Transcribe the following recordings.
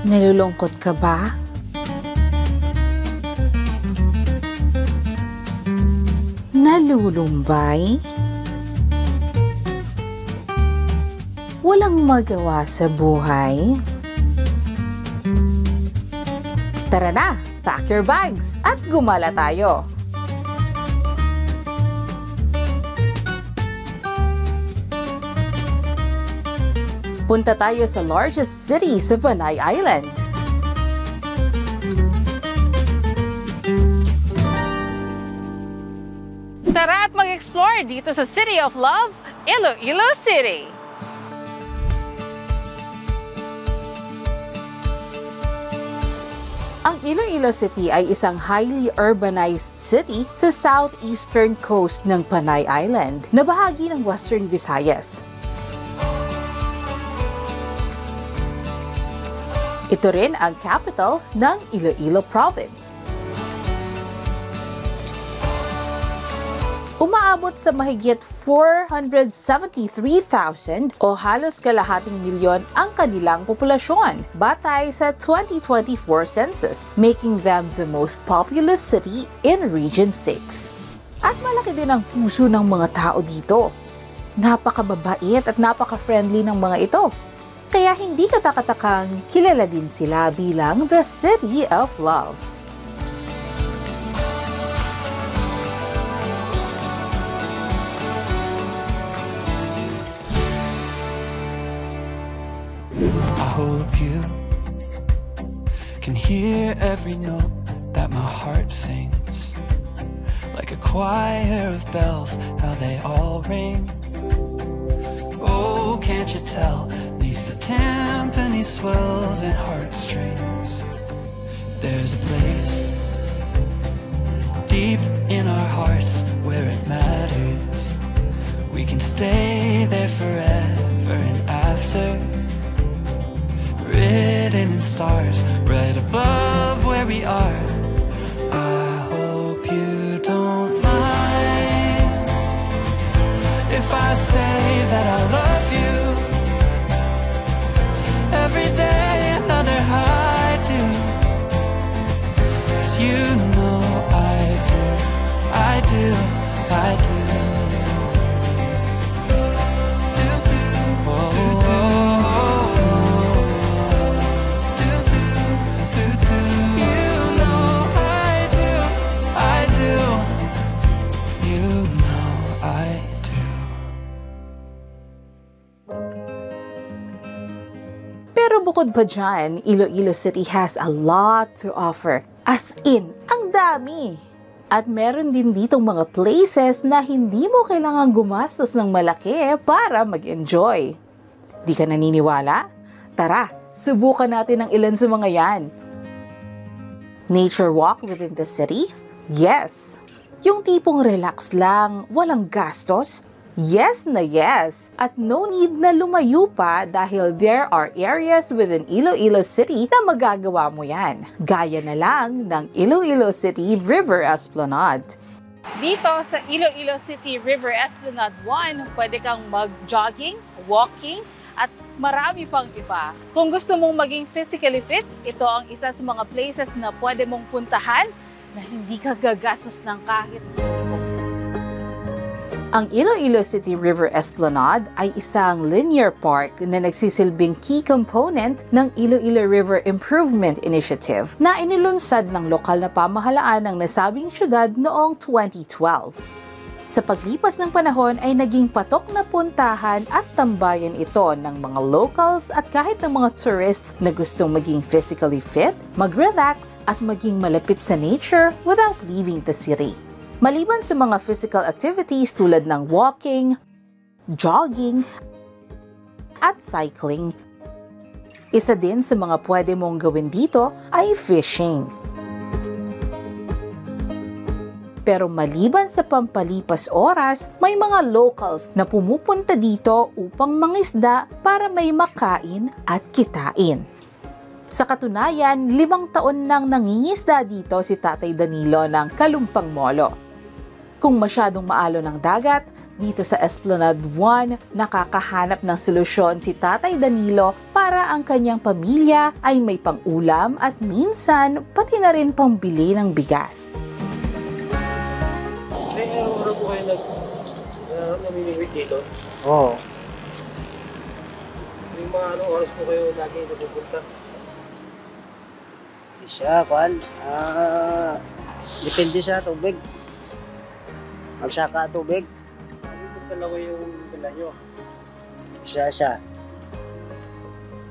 Nalulungkot ka ba? Nalulumbay? Walang magawa sa buhay? Tara na, pack your bags at gumala tayo! Punta tayo sa largest city sa Panay Island. Tara at mag-explore dito sa City of Love, Iloilo City. Ang Iloilo City ay isang highly urbanized city sa southeastern coast ng Panay Island na bahagi ng Western Visayas. Ito rin ang capital ng Iloilo Province. Umaabot sa mahigit 473,000 o halos kalahating milyon ang kanilang populasyon batay sa 2024 census, making them the most populous city in Region 6. At malaki din ang puso ng mga tao dito. Napakababait at napaka-friendly ng mga ito. Kaya hindi katakatakang kilala din sila bilang the City of Love. I hope you can hear every note that my heart sings, like a choir of bells, how they all ring. Oh, can't you tell? Timpani swells and heartstrings. There's a place deep in our hearts where it matters. We can stay there forever and after. Written in stars right above where we are. I hope you don't mind if I say that I love you. Every day another I do, 'cause you know I do, I do, I do. You know I do, I do. You know I do. Pero bukod pa dyan, Iloilo City has a lot to offer. As in, ang dami! At meron din ditong mga places na hindi mo kailangan gumastos ng malaki para mag-enjoy. Di ka naniniwala? Tara, subukan natin ang ilan sa mga yan. Nature walk within the city? Yes! Yung tipong relax lang, walang gastos? Yes na yes! At no need na lumayo pa dahil there are areas within Iloilo City na magagawa mo yan. Gaya na lang ng Iloilo City River Esplanade. Dito sa Iloilo City River Esplanade 1, pwede kang mag-jogging, walking, at marami pang iba. Kung gusto mong maging physically fit, ito ang isa sa mga places na pwede mong puntahan na hindi ka gagastos ng kahit sino. Ang Iloilo City River Esplanade ay isang linear park na nagsisilbing key component ng Iloilo River Improvement Initiative na inilunsad ng lokal na pamahalaan ng nasabing syudad noong 2012. Sa paglipas ng panahon ay naging patok na puntahan at tambayan ito ng mga locals at kahit ng mga tourists na gustong maging physically fit, mag-relax at maging malapit sa nature without leaving the city. Maliban sa mga physical activities tulad ng walking, jogging, at cycling, isa din sa mga pwede mong gawin dito ay fishing. Pero maliban sa pampalipas oras, may mga locals na pumupunta dito upang mangisda para may makain at kitain. Sa katunayan, 5 taon nang nangingisda dito si Tatay Danilo ng Kalumpang Molo. Kung masyadong maalo ng dagat, dito sa Esplanade 1, nakakahanap ng solusyon si Tatay Danilo para ang kanyang pamilya ay may pang-ulam at minsan pati na rin pambili ng bigas. May araw po kayo namimigwit dito? Oo. Yung mga anong oras po kayo lagi napupunta? Di siya, kuhan. Depende sa tubig. Magsaka tubig. Ano po talaga yung dala nyo? Isa-isa.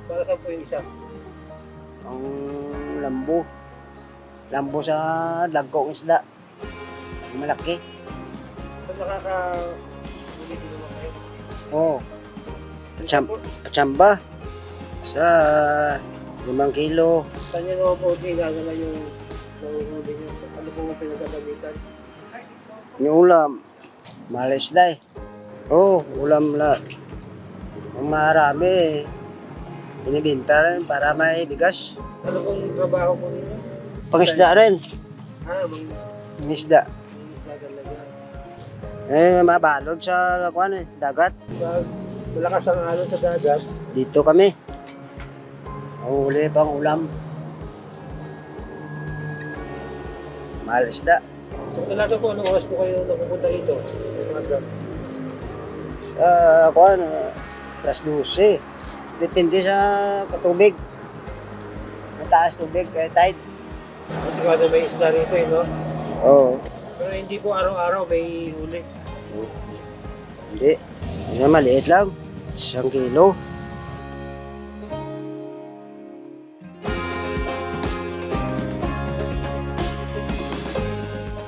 Para saan po yung isa? Ang lambo. Lambo sa dagkong isda. Malaki. So nakaka-bumili naman kayo? Oo. Atsamba. Sa 5 kilo. Saan nyo naman po ginagala yung nahuhuli nyo? Ano po ang pinagkagamitan? Yung ulam. Mahal isda eh. Oo, ulam la. Ang marami binibinta rin para may bigas. Ano pong trabaho po ninyo? Pangisda rin. Mangisda Pangisda. talaga. Mabalod sa kuhan eh, dagat. Pag malakas ang alon sa dagat, Dito kami. Huli pang ulam. Mahal isda. so talaga po anong oras po kayo napupunta dito? Umaga. Kuhan, plus 12. Depende sa katubig. Mataas tubig, kaya tide. Kasi kada may isda rito no? Oo. Pero hindi po araw-araw may huli. Hindi. Ano, maliit lang. 1 kilo.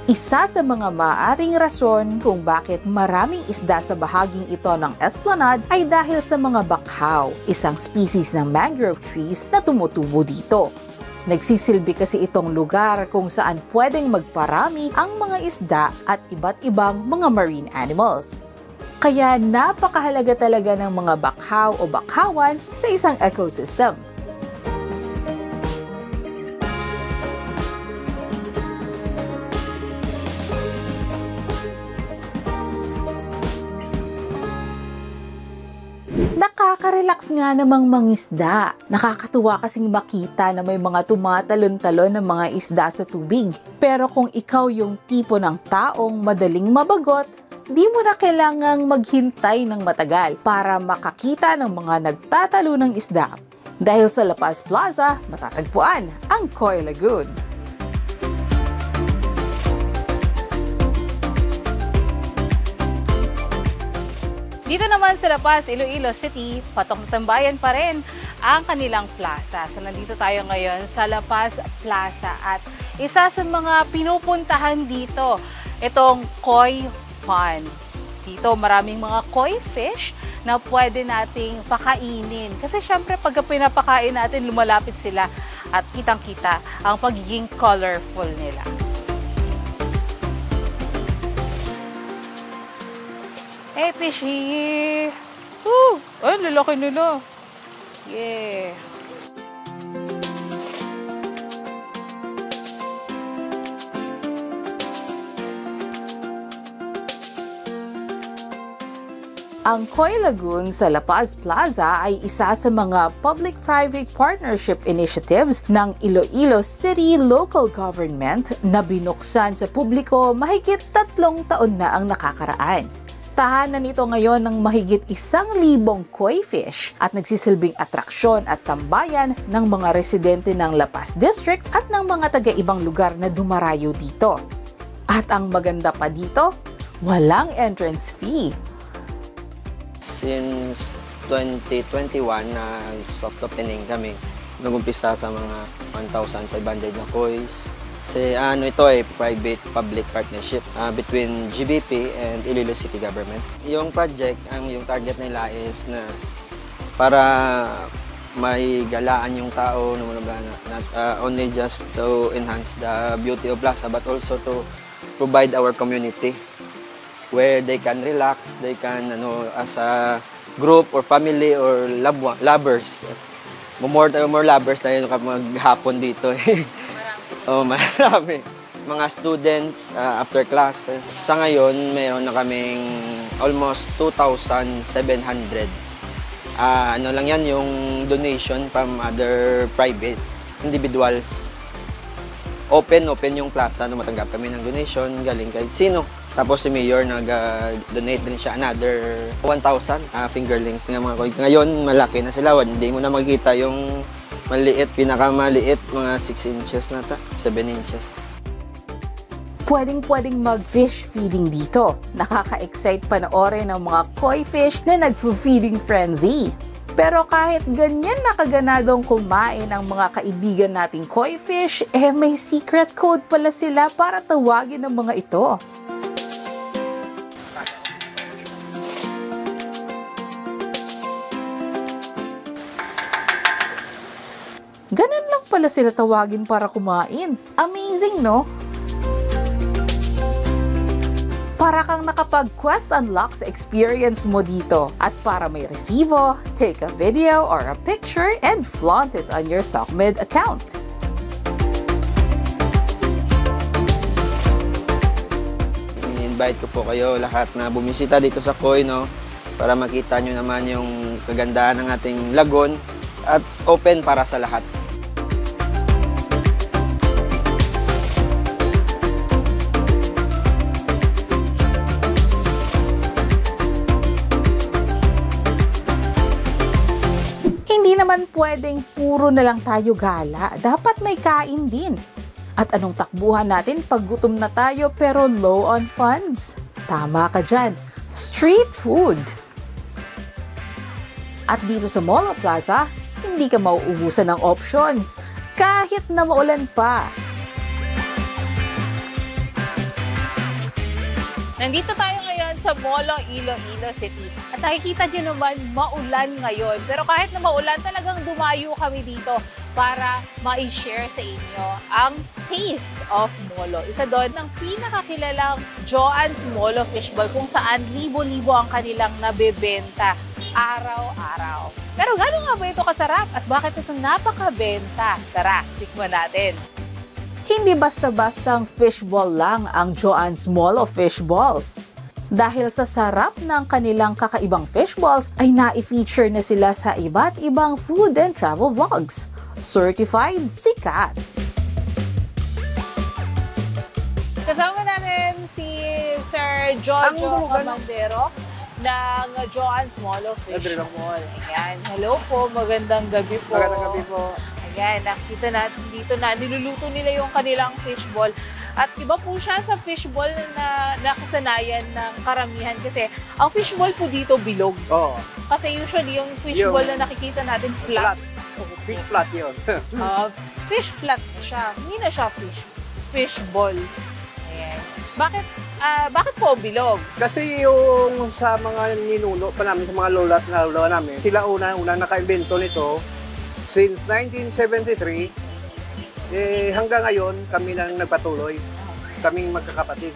Isa sa mga maaring rason kung bakit maraming isda sa bahaging ito ng Esplanade ay dahil sa mga bakhaw, isang species ng mangrove trees na tumutubo dito. Nagsisilbi kasi itong lugar kung saan pwedeng magparami ang mga isda at iba't ibang mga marine animals. Kaya napakahalaga talaga ng mga bakhaw o bakhawan sa isang ecosystem. Nakaka-relax nga namang mangisda. Nakakatuwa kasing makita na may mga tumatalon-talon ng mga isda sa tubig. Pero kung ikaw yung tipo ng taong madaling mabagot, di mo na kailangang maghintay ng matagal para makakita ng mga nagtatalo ng isda. Dahil sa La Paz Plaza, matatagpuan ang Coy Lagoon. Dito naman sa La Paz, Iloilo City, patok na tambayan pa rin ang kanilang plaza. So nandito tayo ngayon sa La Paz Plaza at isa sa mga pinupuntahan dito, itong koi pond. Dito maraming mga koi fish na pwede nating pakainin. Kasi syempre pag pinapakain natin, lumalapit sila at kitang-kita ang pagiging colorful nila. Hey, fishy! Woo! Ay, lalaki nila. Yeah! Ang Coy Lagoon sa La Paz Plaza ay isa sa mga public-private partnership initiatives ng Iloilo City Local Government na binuksan sa publiko mahigit 3 taon na ang nakakaraan. Tahanan ito ngayon ng mahigit 1,000 koi fish at nagsisilbing atraksyon at tambayan ng mga residente ng La Paz District at ng mga taga-ibang lugar na dumarayo dito. At ang maganda pa dito, walang entrance fee. Since 2021, soft opening kami. Nag-umpisa sa mga 1,500 na kois. Kasi ito ay private-public partnership between GBP and Iloilo City Government. Yung project, yung target nila is na para may galaan yung tao, not only just to enhance the beauty of plaza, but also to provide our community where they can relax, they can, as a group or family or lovers. More lovers na yun kapag maghapon dito. Oh, marami. mga students after classes. Sa ngayon, mayroon na kaming almost 2,700. Ano lang yan, yung donation from other private individuals. Open yung plaza, matanggap kami ng donation, galing kahit sino. Tapos si Mayor nag-donate din siya another 1,000 fingerlings ng mga coin. Ngayon, malaki na sila. Hindi mo na makita yung maliit, pinakamaliit, mga 6 inches na 7 inches. Pwedeng mag-fish feeding dito. Nakaka-excite panoorin ng mga koi fish na nag-feeding frenzy. Pero kahit ganyan nakaganadong kumain ang mga kaibigan nating koi fish, may secret code pala sila para tawagin ng mga ito. Ganun lang pala sila tawagin para kumain. Amazing, no? Para kang nakapag-quest unlock sa experience mo dito. At para may resibo, take a video or a picture and flaunt it on your SOCMED account. I-invite ko po kayo lahat na bumisita dito sa Koi, no? Para makita nyo naman yung kagandahan ng ating lagon at open para sa lahat. Hindi naman pwedeng puro na lang tayo gala. Dapat may kain din. At anong takbuhan natin pag gutom na tayo pero low on funds? Tama ka dyan. Street food. At dito sa Molo Plaza, hindi ka mauubusan ng options kahit na maulan pa. Nandito tayo ngayon sa Molo, Iloilo City. At nakikita nyo naman, maulan ngayon. Pero kahit na maulan, talagang dumayo kami dito para ma-share sa inyo ang taste of Molo. Isa doon ng pinakakilalang Joann's Molo Fishball kung saan libo-libo ang kanilang nabebenta araw-araw. Pero gano'n nga ba ito kasarap at bakit ito napakabenta? Tara, tikman natin. Hindi basta-bastang fishball lang ang Joann's Molo Fishballs. Dahil sa sarap ng kanilang kakaibang fishballs ay na-feature na sila sa iba't ibang food and travel vlogs. Certified sikat! Kasama natin si Sir Jojo Camandero ng Joann's Molo Fishball. Ayan. Hello po, magandang gabi po. Magandang gabi po. Ayan, nakita natin dito na niluluto nila yung kanilang fishball. At iba po siya sa fishball na nakasanayan ng karamihan kasi ang fishball po dito bilog. Oo. Kasi usually yung fishball na nakikita natin flat. Fish flat yun. Fish flat na siya. Hindi na siya fishball. Ayan. Bakit po bilog? Kasi yung sa mga ninuno pa namin, sa mga lola at lola namin, sila una naka-invento nito since 1973. Hanggang ngayon, kami lang nagpatuloy. Kaming magkakapatid.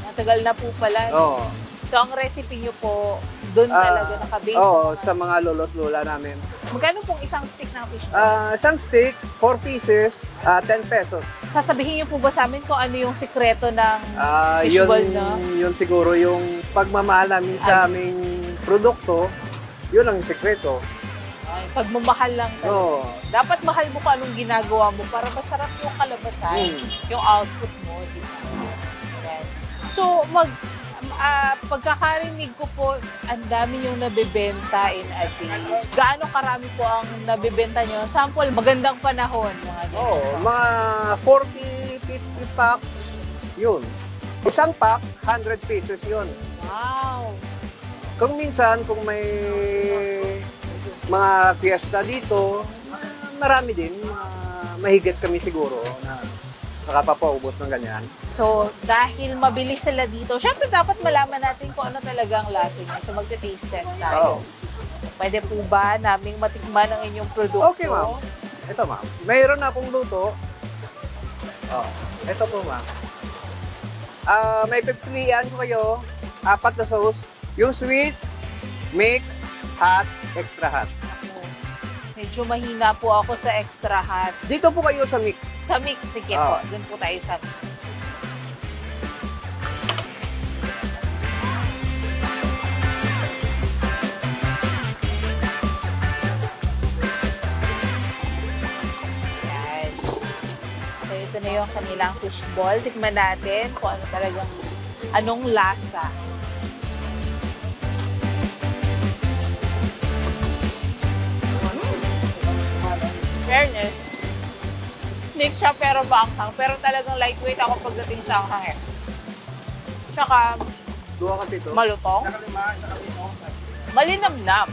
Matagal na po pala. Oo. So, ang recipe nyo po, doon talaga nakabase? Oo, sa mga lolo at lola namin. Magkano pong isang stick ng fish? Isang stick, 4 pieces, 10 pesos. Sasabihin niyo po ba sa amin kung ano yung sikreto ng fishball na? Yun siguro yung pagmamahal namin sa aming produkto, yun ang sikreto. Ay, pagmamahal lang talaga. Oo. Dapat mahal mo kung anong ginagawa mo para masarap yung kalabasan, yung output mo. Diba? Ayan. So, pagkakarinig ko po, ang dami yung nabibenta in a day. Gaano karami po ang nabibenta nyo? Sample, magandang panahon. Mga 40-50 packs, yun. Isang pack, 100 pesos yun. Wow! Kung minsan, kung may mga fiesta dito, marami din. Mahigit kami siguro na nakapapaubos ng ganyan. So, dahil mabilis sila dito, syempre dapat malaman natin kung ano talagang lasa niya. So, magte-taste test tayo. Pwede po ba naming matikman ang inyong produkto? Okay, ma'am. Ito, ma'am. Mayroon na akong luto. Ito po, ma'am. May pipilian ko kayo. 4 na sauce. Yung sweet, mix, hot, extra hot. Medyo mahina po ako sa extra hot. Dito po kayo sa mix. Sa mix, sige po. Doon po tayo sa mix. yung kanilang fishball. Tikman natin kung ano talagang, anong lasa. Fairness, mix siya pero maanghang. Pero talagang lightweight ako pagdating sa anghang eh. Tsaka, Dua kasi ito. malutong. Malinamnam.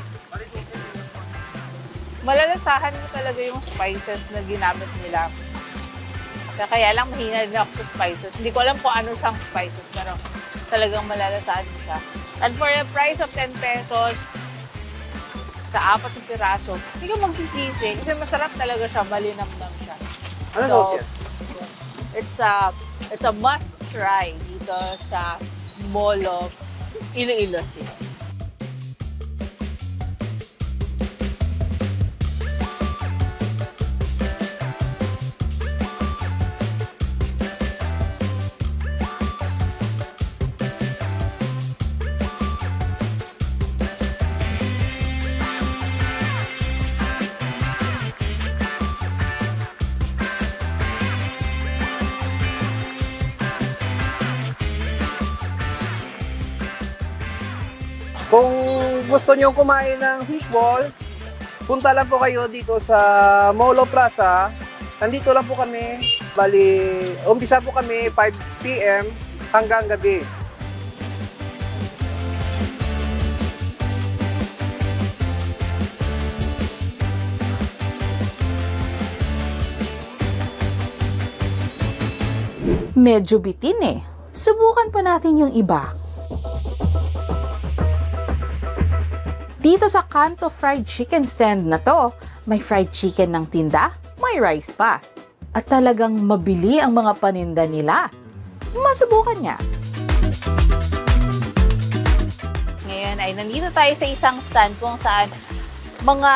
Malalasahan mo talaga yung spices na ginamit nila. Kaya lang mahina din ako sa spices. Hindi ko alam kung ano sang spices, pero talagang malalasahan mo siya. And for a price of 10 pesos, sa 4 na piraso, hindi ka magsisisi. Kasi masarap talaga siya, malinamnam siya. Ano So, yan? it's a must try dito sa Mall of Iloilo City. Kung gusto nyo kumain ng fishball, punta lang po kayo dito sa Molo Plaza. Nandito lang po kami. Bali, umpisa po kami 5 p.m. hanggang gabi. Medyo bitin eh. Subukan pa natin yung iba. Dito sa Kanto Fried Chicken Stand na to, may fried chicken ng tinda, may rice pa. At talagang mabili ang mga paninda nila. Masubukan niya. Ngayon ay nandito tayo sa isang stand kung saan mga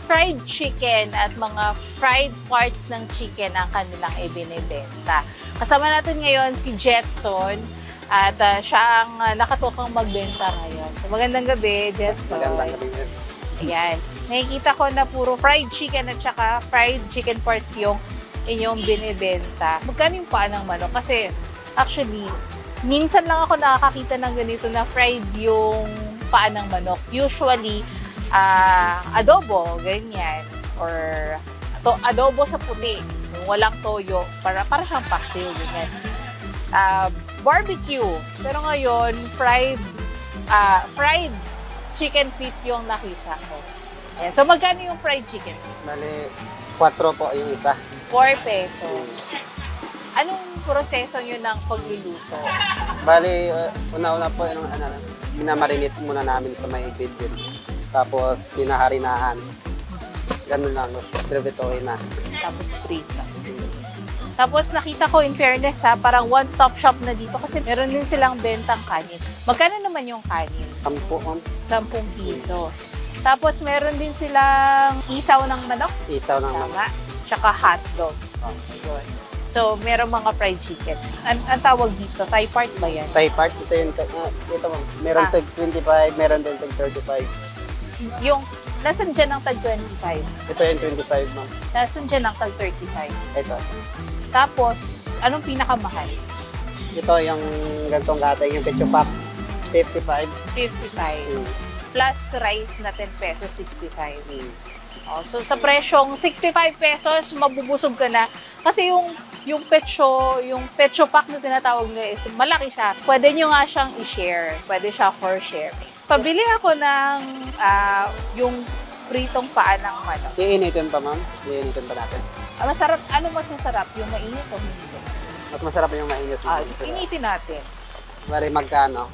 fried chicken at mga fried parts ng chicken ang kanilang ibinibenta. Kasama natin ngayon si Jetson at siya ang nakatukang magbenta ngayon. So, magandang gabi, Jetson. Magandang gabi. Ayan. Nakikita ko na puro fried chicken at saka fried chicken parts yung inyong binibenta. Magkano yung paa ng manok? Kasi actually, minsan lang ako nakakakita ng ganito na fried yung paa ng manok. Usually, adobo, ganyan. Or adobo sa puti. Yung walang toyo. Para siyang pastil, ganyan. Barbecue. Pero ngayon, fried chicken feet yung nakita ko. Ayan. So, magkano yung fried chicken feet? Bali, 4 po yung isa. 4 pesos. Anong proseso nyo ng pagluluto? Bali, una-una po, minamarinate muna namin sa may ingredients. Tapos, hinaharinahan. Ganun lang, privitohin na. Tapos prito. Tapos nakita ko, in fairness ha, parang one-stop shop na dito kasi meron din silang bentang kanin. Magkano naman yung kanin? 10 po. 10 piso. Tapos meron din silang isaw ng manok. Isaw ng Tama. Tsaka hotdog. Ayun. So, meron mga fried chicken. Ang tawag dito, Thai part ba yan? Thai part, ito yung, ito ma'am. Meron tag 25, meron din tag 35. Yung, nasan dyan ang tag 25? Ito yung 25 ma'am. Nasan dyan ang tag 35? Ito. Tapos, anong pinakamahal? Ito yung gantong gatay, yung ketchup pack. 55. 55. Plus rice na 10 pesos, 65. Oh, so, sa presyong 65 pesos, mabubusog ka na. Kasi yung pecho pack na tinatawag nila is malaki siya. Pwede nyo nga siyang i-share. Pwede siya for share. Pabili ako ng yung pritong paa ng manok. Iinitin pa ma'am. Iinitin pa natin. Masarap, ano mas masarap? Yung mainit o hindi? Mas masarap yung mainit. Initin natin. Bali, magkano?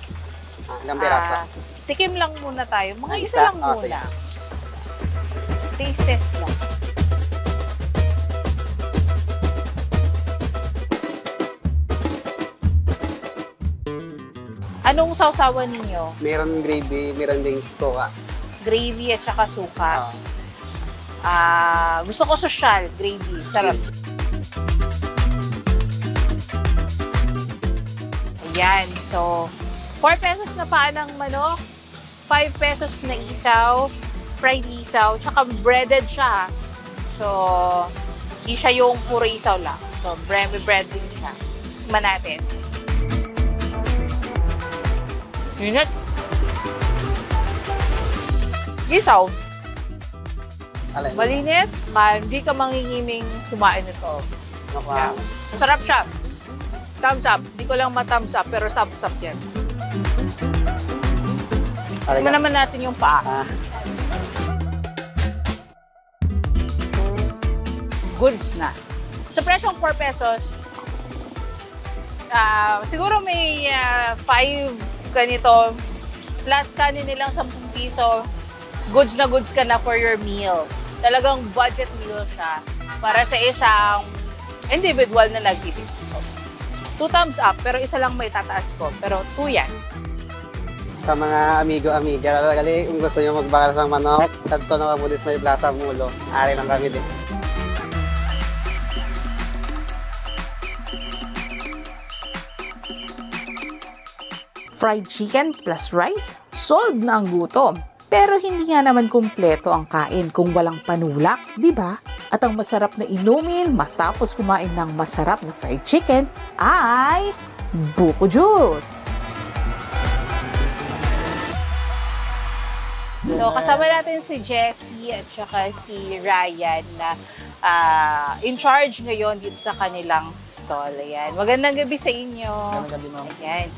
Ilang piraso? Tikim lang muna tayo. Mga Isa? isa lang Oh, muna. sige. Taste test lang. Anong sausawan ninyo? Meron gravy, meron ding suka. Gravy at saka suka. Ah. Gusto ko social, gravy. Sarap. Ayan. So, 4 pesos na paa ng manok, 5 pesos na isaw, fried isaw, tsaka breaded siya. So, hindi siya yung puro isaw lang. So, may bread din siya. Tikman natin. Init. Isaw. Alay. Malinis. Hindi ka mangingiming kumain ito. Yeah. Masarap siya. Thumbs up. Hindi ko lang ma-thumbs up, pero thumbs up yan. Tignan naman natin yung paa. Goods na. Sa presyong 4 pesos, siguro may 5 ganito, plus kanin nilang 10 piso, goods na goods ka na for your meal. Talagang budget meal siya para sa isang individual na nagtitip. 2 thumbs up, pero isa lang may tataas ko. Pero 2 yan. Sa mga amigo-amiga, talagali kung gusto nyo magbakal sa manok, tadto na kamo dis may Plaza Mulo. Ari lang kami din. Fried chicken plus rice, solved na ang gutom. Pero hindi nga naman kumpleto ang kain kung walang panulak, di ba? At ang masarap na inumin matapos kumain ng masarap na fried chicken ay buko juice. So, kasama natin si Jessie at saka si Ryan na in charge ngayon dito sa kanilang stall. Ayan. Magandang gabi sa inyo. Magandang gabi, ma'am. Ayan.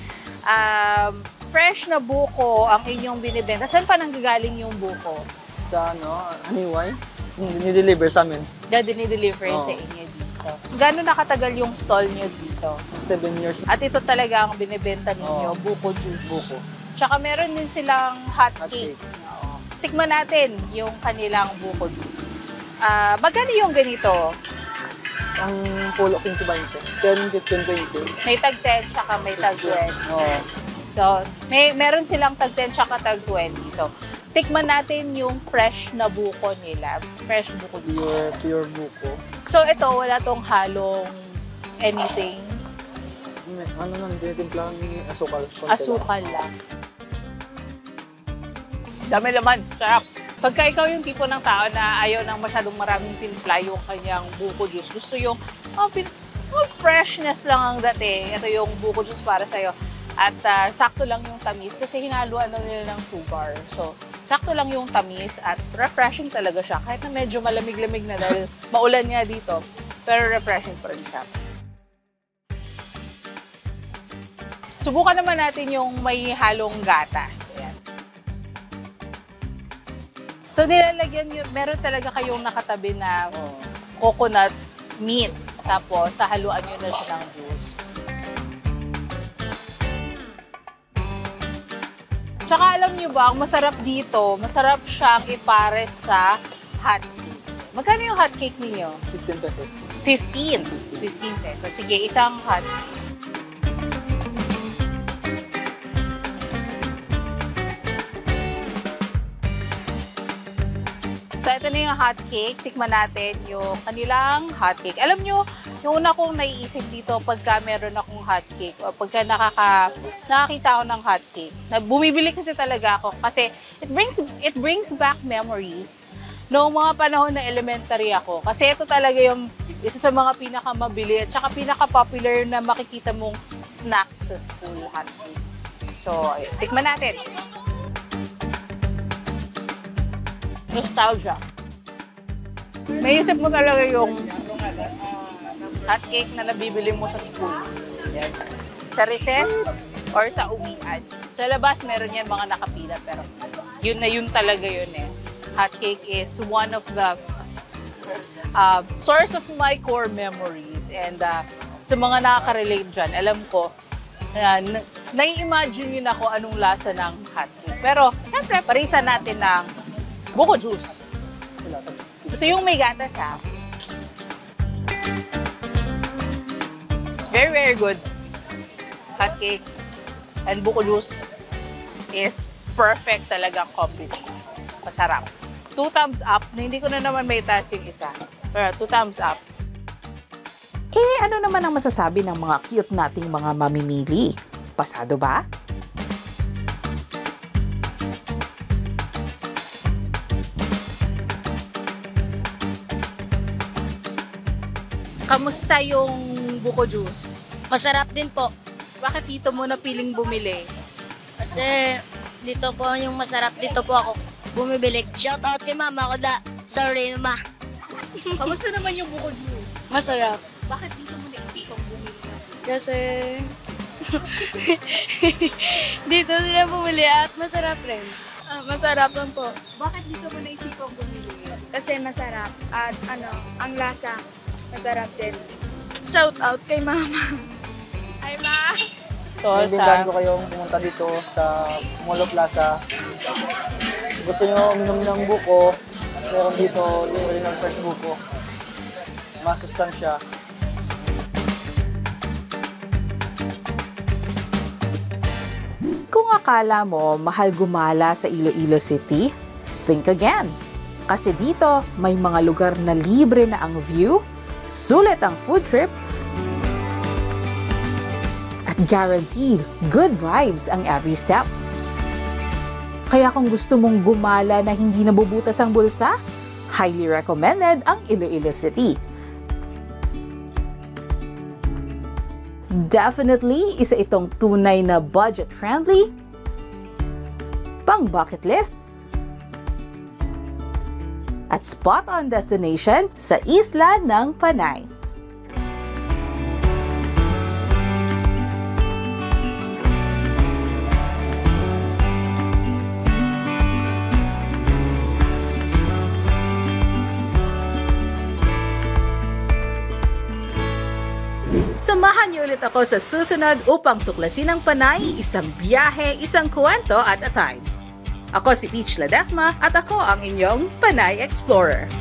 Fresh na buko ang inyong binibenta. Saan pa nanggagaling yung buko? Sa Aniway, nideliver sa amin. Dinideliver sa inyo dito. Gano'n nakatagal yung stall nyo dito? 7 years. At ito talaga ang binibenta ninyo, buko juice. Buko. Tsaka meron din silang hot Hot cake. cake. Oo. Tikman natin yung kanilang buko juice. Magkano yung ganito? Ang pulo 15-20. 10, 15, 20. May tag 10 tsaka may tag 20. Oo. So, meron silang tag 10 tsaka tag 20. So, tikman natin yung fresh na buko nila. Fresh buko juice. Pure buko. So, ito, wala tong halong anything. Ano naman, tinitimplahan ng asukal. Konti Asukal lang. Dami laman. Sarap. Pagka ikaw yung tipo ng tao na ayaw ng masyadong maraming timpla yung kanyang buko juice, gusto yung freshness lang ang dating. Ito yung buko juice para sa'yo. At sakto lang yung tamis kasi hinaluan na nila ng sugar. So, sakto lang yung tamis at refreshing talaga siya. Kahit na medyo malamig-lamig na dahil maulan nga dito, pero refreshing pa rin siya. Subukan naman natin yung may halong gatas. Ayan. So, nilalagyan yun, meron talaga kayong nakatabi na coconut meat. Tapos, sahaluan nyo na siya ng juice. Tsaka alam nyo ba, ang masarap dito, masarap siyang ipares sa hot cake. Magkano yung hot cake ninyo? 15 pesos. 15. 15 pesos. Sige, isang hot cake. So, ito na yung hot cake. Tikman natin yung kanilang hot cake. Alam nyo, yung una kong naiisip dito pagka meron akong hot cake o pagka nakakita ako ng hot cake, na bumibili kasi talaga ako kasi it brings back memories noong mga panahon na elementary ako. Kasi ito talaga yung isa sa mga pinakamabili at saka pinaka-popular na makikita mong snack sa school, hot cake. So, tikman natin. Nostalgia. May isip mo talaga yung hot cake na nabibili mo sa school. Yan. Sa recess or sa uwian. Sa labas, meron yan mga nakapila. Pero yun na yun talaga yun eh. Hot cake is one of the source of my core memories. And sa mga nakaka-relate dyan, alam ko, nai-imagine yun ako anong lasa ng hot cake. Pero, syempre, parisan natin ng buko juice. Ito yung may gatas ha. Very, very good. Hot cake and buko juice is perfect talagang combination. Masarap. 2 thumbs up. Hindi ko na naman may taas yung isa. Pero 2 thumbs up. Ano naman ang masasabi ng mga cute nating mga mamimili? Pasado ba? Kamusta yung buko juice? Masarap din po. Bakit dito mo napiling bumili? Kasi dito po yung masarap. Dito po ako bumibili. Shout out kay mama ko da. Sorry, ma. Kamusta naman yung buko juice? Masarap. Bakit dito mo naisipang bumili? Kasi dito sila bumili at masarap rin. Masarap lang po. Bakit dito mo naisipang bumili? Kasi masarap at ang lasa masarap din. Shout out kay mama. Hi, ma! Naimbitahan ko kayong pumunta dito sa Molo Plaza. Gusto nyo uminom ng buko, meron dito yung original fresh buko. Masustansya. Kung akala mo mahal gumala sa Iloilo City, think again. Kasi dito may mga lugar na libre na ang view, sulit ang food trip, at guaranteed good vibes ang every step. Kaya kung gusto mong gumala na hindi nabubutas ang bulsa, highly recommended ang Iloilo City. Definitely, isa itong tunay na budget-friendly, pang-bucket list, at spot-on destination sa isla ng Panay. Samahan niyo ulit ako sa susunod upang tuklasin ang Panay, isang biyahe, isang kwento at a time. Ako si Peach Ledesma at ako ang inyong Panay Explorer.